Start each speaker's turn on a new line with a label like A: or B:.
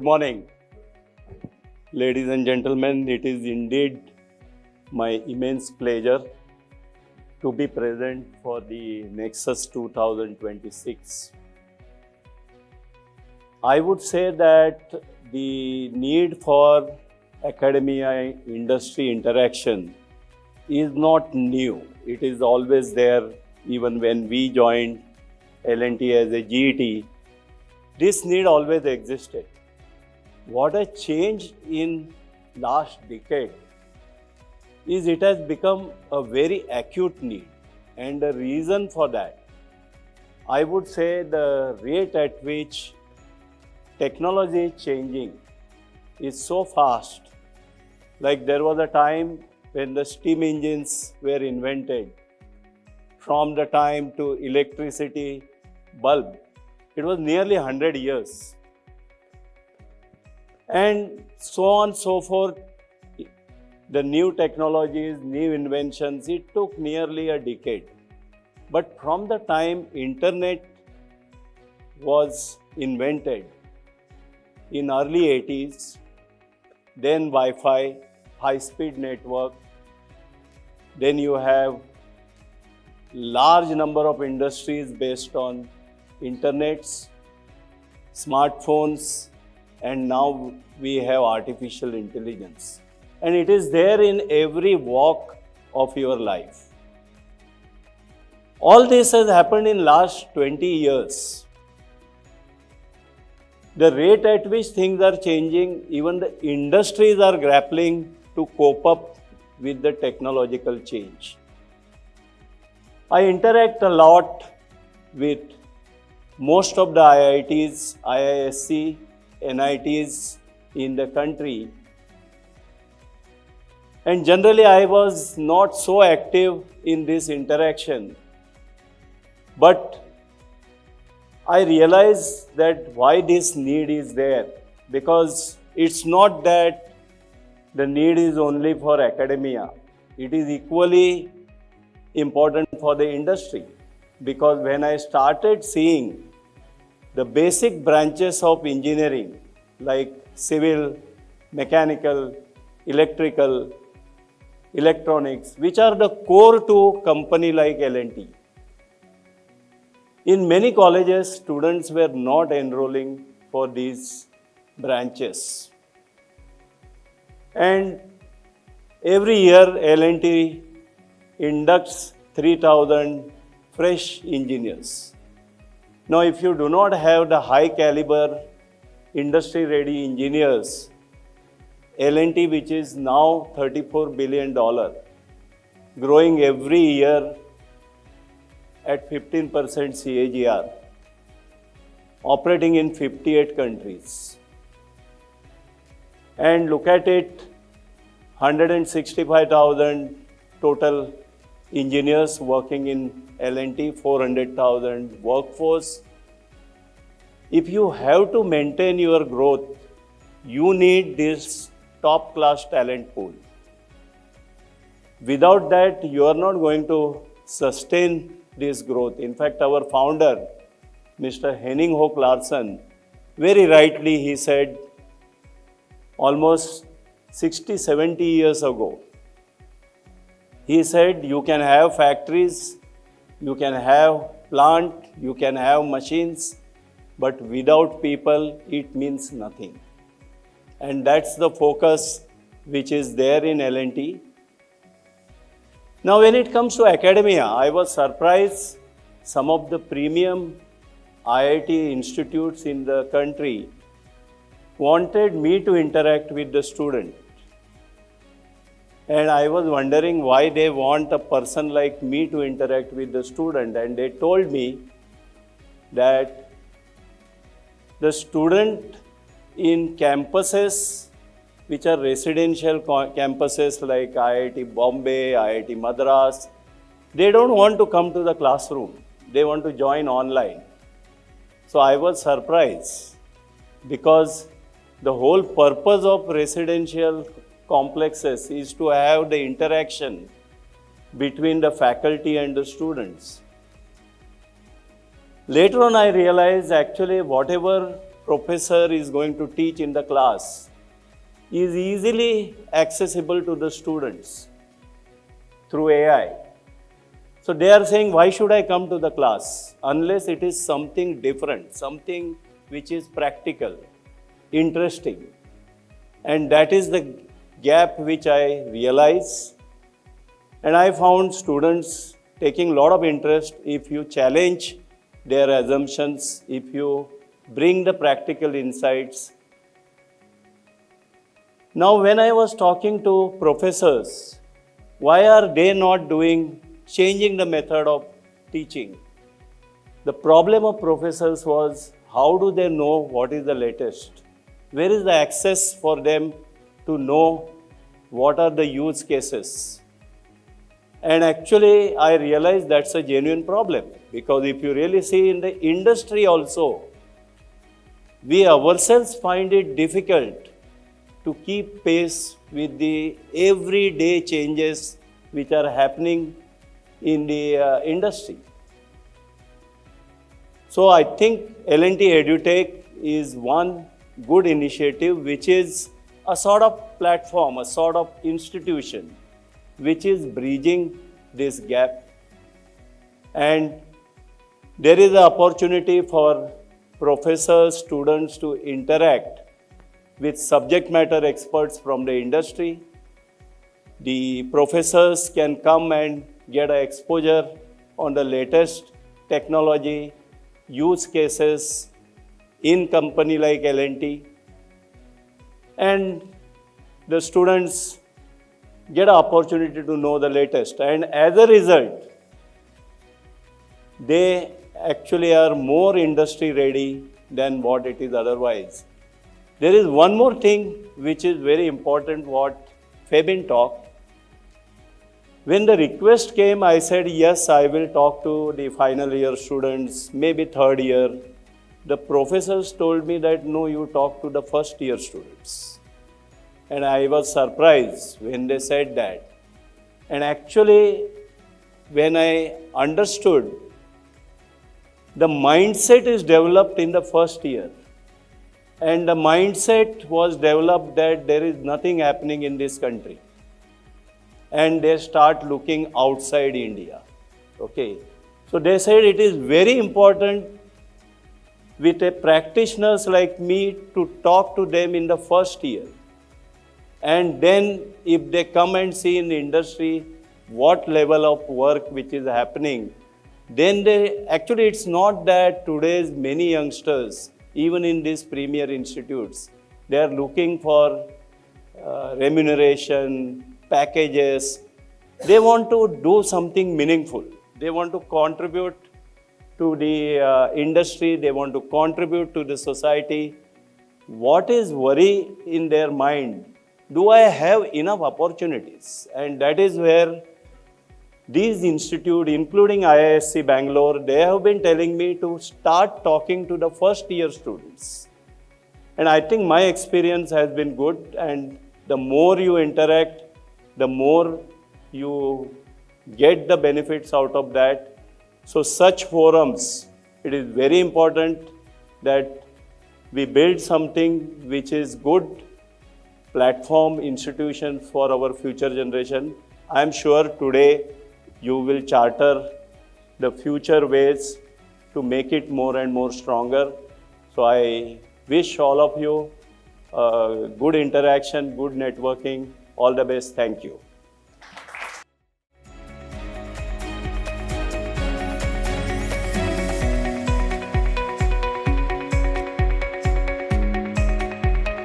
A: morning, ladies and gentlemen. It is indeed my immense pleasure to be present for the NEXUS 2026. I would say that the need for academia-industry interaction is not new. It is always there. Even when we joined L&T as a GET, this need always existed. What has changed in last decade is it has become a very acute need, and the reason for that, I would say, the rate at which technology is changing is so fast. Like there was a time when the steam engines were invented. From the time to electricity bulb, it was nearly 100 years. And so on and so forth. The new technologies, new inventions, it took nearly a decade. But from the time internet was invented in early 80s, then Wi-Fi, high-speed network, then you have large number of industries based on internets, smartphones, and now we have artificial intelligence. And it is there in every walk of your life. All this has happened in last 20 years. The rate at which things are changing, even the industries are grappling to cope up with the technological change. I interact a lot with most of the IITs, IISc, NITs in the country. And generally, I was not so active in this interaction. But I realized that why this need is there. Because it's not that the need is only for academia. It is equally important for the industry. Because when I started seeing the basic branches of engineering, like civil, mechanical, electrical, electronics, which are the core to company like L&T. In many colleges, students were not enrolling for these branches. And every year, L&T inducts 3,000 fresh engineers. Now, if you do not have the high caliber, industry-ready engineers, L&T, which is now $34 billion, growing every year at 15% CAGR, operating in 58 countries. And look at it, 165,000 total engineers working in L&T, 400,000 workforce. If you have to maintain your growth, you need this top-class talent pool. Without that, you are not going to sustain this growth. In fact, our founder, Mr. Henning Hoek Larsen, very rightly he said, almost 60, 70 years ago, he said, you can have factories, you can have plant, you can have machines, but without people, it means nothing. And that's the focus which is there in L&T. Now, when it comes to academia, I was surprised some of the premium IIT institutes in the country wanted me to interact with the student. And I was wondering why they want a person like me to interact with the student. And they told me that the student in campuses which are residential campuses like IIT Bombay, IIT Madras, they don't want to come to the classroom. They want to join online. So I was surprised because the whole purpose of residential complexes is to have the interaction between the faculty and the students. Later on, I realized actually whatever professor is going to teach in the class is easily accessible to the students through AI. So they are saying, why should I come to the class? Unless it is something different, something which is practical, interesting. And that is the gap which I realize. And I found students taking a lot of interest if you challenge their assumptions, if you bring the practical insights. Now, when I was talking to professors, why are they not changing the method of teaching? The problem of professors was, how do they know what is the latest? Where is the access for them to know what are the use cases? And actually, I realized that's a genuine problem, because if you really see in the industry also, we ourselves find it difficult to keep pace with the everyday changes which are happening in the industry. So I think L&T EduTech is one good initiative, which is a sort of platform, a sort of institution which is bridging this gap. And there is an opportunity for professors, students to interact with subject matter experts from the industry. The professors can come and get an exposure on the latest technology, use cases in company like L&T. And the students get an opportunity to know the latest. And as a result, they actually are more industry ready than what it is otherwise. There is one more thing which is very important, what Fabin talked. When the request came, I said, yes, I will talk to the final year students, maybe third year. The professors told me that, no, you talk to the first year students. And I was surprised when they said that. And actually, when I understood, the mindset is developed in the first year. And the mindset was developed that there is nothing happening in this country. And they start looking outside India. Okay. So they said it is very important with a practitioners like me to talk to them in the first year. And then if they come and see in the industry what level of work which is happening, then actually it's not that today's many youngsters, even in these premier institutes, they are looking for remuneration, packages. They want to do something meaningful. They want to contribute to the industry. They want to contribute to the society. What is worry in their mind? Do I have enough opportunities? And that is where these institutes, including IISc Bangalore, they have been telling me to start talking to the first year students. And I think my experience has been good, and the more you interact, the more you get the benefits out of that. So such forums, it is very important that we build something which is good platform institution for our future generation. I am sure today you will charter the future ways to make it more and more stronger. So I wish all of you good interaction, good networking. All the best. Thank you.